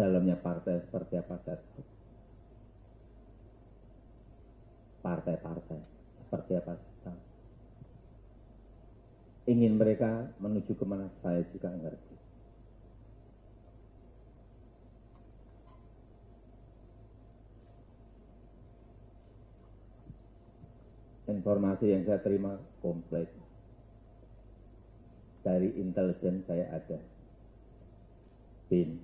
dalamnya partai seperti apa saya tahu. Partai-partai seperti apa saya tahu. Ingin mereka menuju kemana saya juga ngerti. Informasi yang saya terima komplit. Dari intelijen saya ada BIN.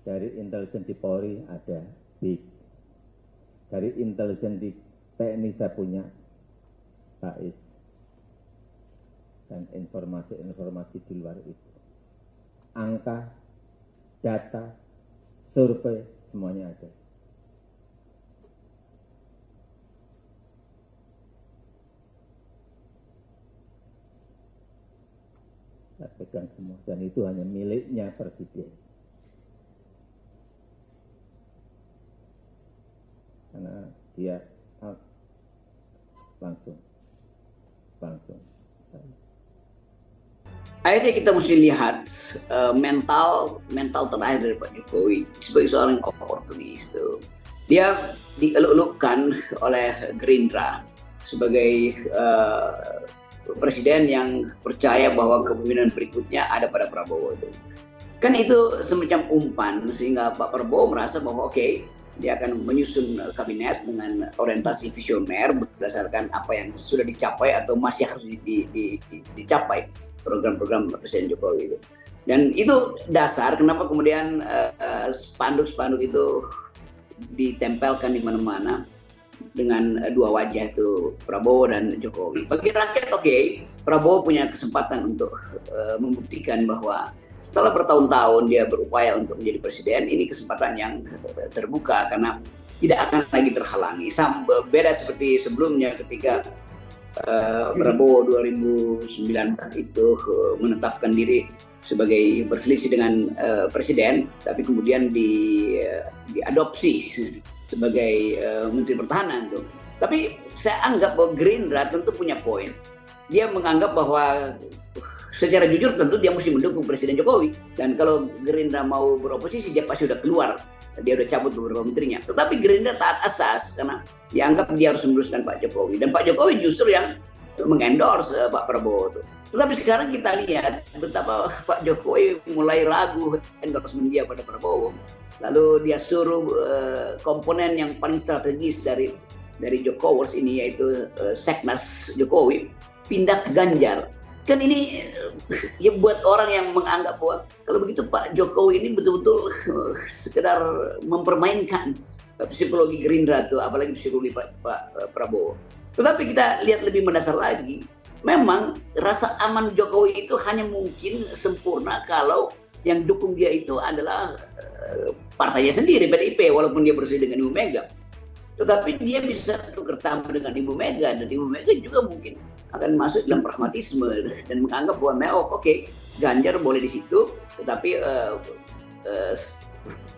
Dari intelijen di Polri ada BIK. Dari intelijen di TNI saya punya BAIS. Dan informasi-informasi di luar itu. Angka, data, survei, semuanya ada. Saya pegang semua, dan itu hanya miliknya Presiden. Karena dia langsung. Akhirnya kita mesti lihat mental terakhir dari Pak Jokowi sebagai seorang oportunis itu. Dia dieluk-elukkan oleh Gerindra sebagai presiden yang percaya bahwa kepemimpinan berikutnya ada pada Prabowo itu. Kan itu semacam umpan sehingga Pak Prabowo merasa bahwa oke, dia akan menyusun kabinet dengan orientasi visioner berdasarkan apa yang sudah dicapai atau masih harus dicapai program-program Presiden Jokowi itu. Dan itu dasar kenapa kemudian spanduk-spanduk itu ditempelkan di mana-mana dengan dua wajah itu Prabowo dan Jokowi. Bagi rakyat oke, Prabowo punya kesempatan untuk membuktikan bahwa setelah bertahun-tahun dia berupaya untuk menjadi presiden, ini kesempatan yang terbuka karena tidak akan lagi terhalangi. Beda seperti sebelumnya ketika Prabowo 2019 itu menetapkan diri sebagai berselisih dengan presiden, tapi kemudian diadopsi sebagai Menteri Pertahanan tuh. Tapi saya anggap bahwa Gerindra tentu punya poin. Dia menganggap bahwa secara jujur tentu dia mesti mendukung Presiden Jokowi. Dan kalau Gerindra mau beroposisi, dia pasti udah keluar. Dia udah cabut beberapa menterinya. Tetapi Gerindra taat asas karena dianggap dia harus meneruskan Pak Jokowi. Dan Pak Jokowi justru yang mengendorse Pak Prabowo tuh. Tetapi sekarang kita lihat betapa Pak Jokowi mulai ragu endorsement dia pada Prabowo. Lalu dia suruh komponen yang paling strategis dari Jokowers ini yaitu Seknas Jokowi pindah ke Ganjar. Kan ini ya buat orang yang menganggap bahwa kalau begitu Pak Jokowi ini betul-betul sekedar mempermainkan psikologi Gerindra tuh, apalagi psikologi Pak Prabowo. Tetapi kita lihat lebih mendasar lagi, memang rasa aman Jokowi itu hanya mungkin sempurna kalau yang dukung dia itu adalah partainya sendiri, PDIP, walaupun dia bersih dengan Ibu Mega. Tetapi dia bisa tukar tambah dengan Ibu Mega, dan Ibu Mega juga mungkin akan masuk dalam pragmatisme dan menganggap bahwa oke, Ganjar boleh di situ, tetapi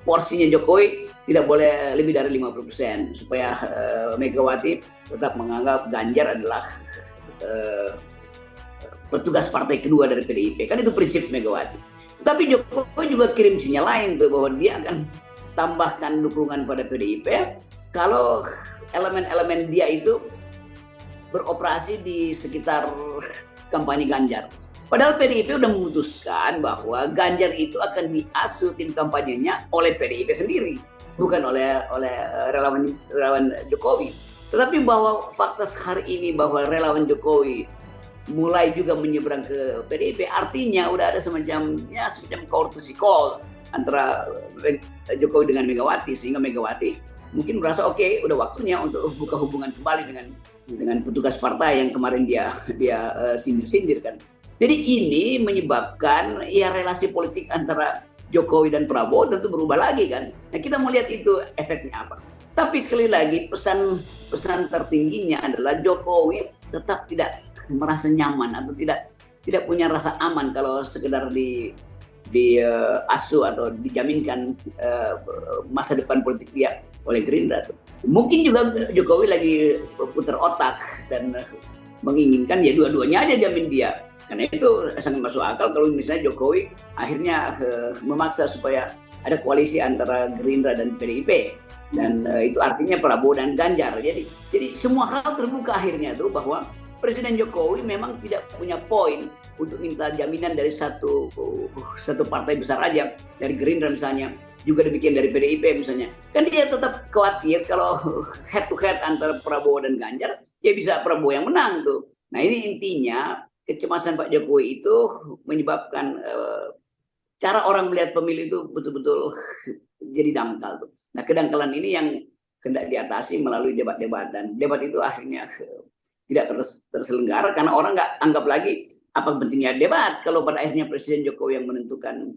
porsinya Jokowi tidak boleh lebih dari 50% supaya Megawati tetap menganggap Ganjar adalah petugas partai kedua dari PDIP. Kan itu prinsip Megawati. Tetapi Jokowi juga kirim sinyal lain tuh bahwa dia akan tambahkan dukungan pada PDIP kalau elemen-elemen dia itu beroperasi di sekitar kampanye Ganjar. Padahal PDIP sudah memutuskan bahwa Ganjar itu akan diasuh tim kampanyenya oleh PDIP sendiri, bukan oleh relawan Jokowi. Tetapi bahwa fakta hari ini bahwa relawan Jokowi mulai juga menyeberang ke PDIP, artinya udah ada semacam courtesy call antara Jokowi dengan Megawati, sehingga Megawati mungkin merasa oke, udah waktunya untuk buka hubungan kembali dengan petugas partai yang kemarin dia sindir-sindir kan. Jadi ini menyebabkan ya relasi politik antara Jokowi dan Prabowo tentu berubah lagi kan. Nah kita mau lihat itu efeknya apa. Tapi sekali lagi pesan tertingginya adalah Jokowi tetap tidak merasa nyaman atau tidak punya rasa aman kalau sekedar asuh atau dijaminkan masa depan politik dia oleh Gerindra. Mungkin juga Jokowi lagi putar otak dan menginginkan ya dua-duanya aja jamin dia. Karena itu sangat masuk akal kalau misalnya Jokowi akhirnya memaksa supaya ada koalisi antara Gerindra dan PDIP, dan itu artinya Prabowo dan Ganjar. Jadi semua hal terbuka akhirnya tuh bahwa Presiden Jokowi memang tidak punya poin untuk minta jaminan dari satu partai besar aja, dari Gerindra misalnya, juga demikian dari PDIP misalnya. Kan dia tetap khawatir kalau head to head antara Prabowo dan Ganjar, ya bisa Prabowo yang menang tuh. Nah ini intinya kecemasan Pak Jokowi itu menyebabkan cara orang melihat pemilu itu betul-betul jadi dangkal tuh. Nah kedangkalan ini yang hendak diatasi melalui debat-debat, dan debat itu akhirnya tidak terselenggara karena orang nggak anggap lagi apa pentingnya debat kalau pada akhirnya Presiden Jokowi yang menentukan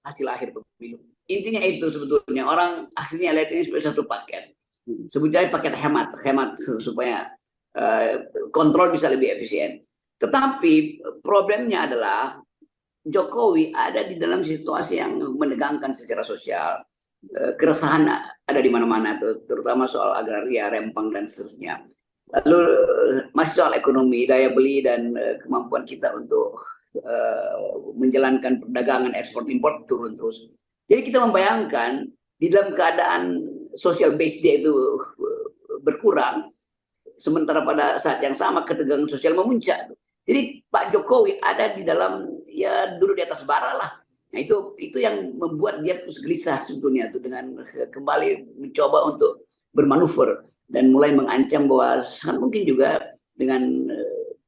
hasil akhir pemilu. Intinya itu sebetulnya orang akhirnya lihat ini sebagai satu paket, sebutnya paket hemat supaya kontrol bisa lebih efisien. Tetapi problemnya adalah Jokowi ada di dalam situasi yang menegangkan secara sosial. Keresahan ada di mana-mana, terutama soal agraria, rempang dan seterusnya. Lalu masih soal ekonomi, daya beli dan kemampuan kita untuk menjalankan perdagangan ekspor impor turun terus. Jadi kita membayangkan di dalam keadaan social base dia itu berkurang, sementara pada saat yang sama ketegangan sosial memuncak. Jadi Pak Jokowi ada di dalam, ya duduk di atas bara lah. Nah itu yang membuat dia terus gelisah sebetulnya tuh, dengan kembali mencoba untuk bermanuver dan mulai mengancam bahwa sangat mungkin juga dengan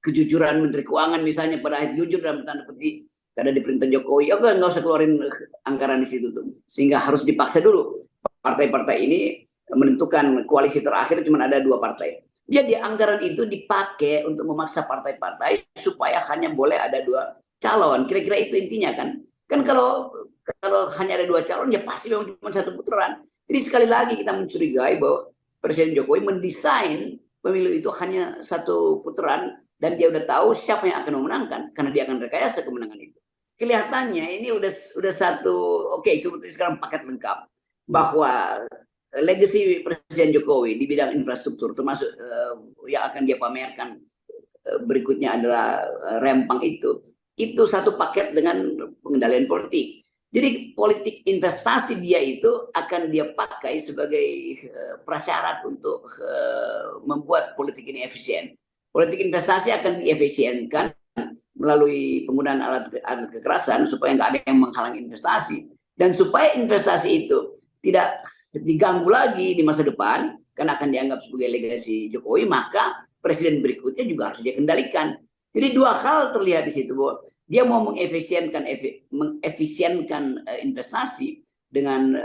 kejujuran Menteri Keuangan misalnya pada akhir jujur dalam tanda petik karena diperintah Jokowi, ya nggak usah keluarin anggaran di situ tuh, sehingga harus dipaksa dulu partai-partai ini menentukan koalisi terakhir cuma ada 2 partai. Jadi anggaran itu dipakai untuk memaksa partai-partai supaya hanya boleh ada 2 calon. Kira-kira itu intinya kan. Kan kalau hanya ada 2 calon ya pasti memang cuma 1 putaran. Jadi sekali lagi kita mencurigai bahwa Presiden Jokowi mendesain pemilu itu hanya 1 putaran dan dia udah tahu siapa yang akan memenangkan karena dia akan rekayasa kemenangan itu. Kelihatannya ini udah satu sebetulnya sekarang paket lengkap bahwa legacy Presiden Jokowi di bidang infrastruktur termasuk yang akan dia pamerkan berikutnya adalah rempang itu satu paket dengan pengendalian politik. Jadi politik investasi dia itu akan dia pakai sebagai prasyarat untuk membuat politik ini efisien. Politik investasi akan diefisienkan melalui penggunaan alat kekerasan supaya nggak ada yang menghalangi investasi, dan supaya investasi itu tidak diganggu lagi di masa depan karena akan dianggap sebagai legasi Jokowi, maka presiden berikutnya juga harus dia kendalikan. Jadi 2 hal terlihat di situ, bahwa dia mau mengefisienkan investasi dengan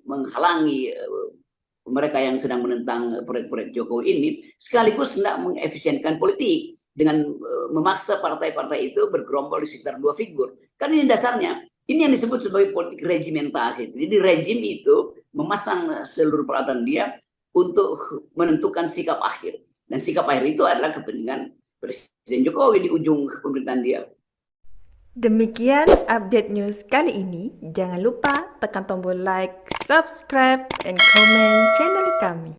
menghalangi mereka yang sedang menentang proyek-proyek Jokowi ini, sekaligus hendak mengefisienkan politik dengan memaksa partai-partai itu bergerombol di sekitar 2 figur. Kan ini dasarnya. Ini yang disebut sebagai politik regimentasi. Jadi rejim itu memasang seluruh peralatan dia untuk menentukan sikap akhir. Dan sikap akhir itu adalah kepentingan Presiden Jokowi di ujung pemerintahan dia. Demikian update news kali ini. Jangan lupa tekan tombol like, subscribe, and comment channel kami.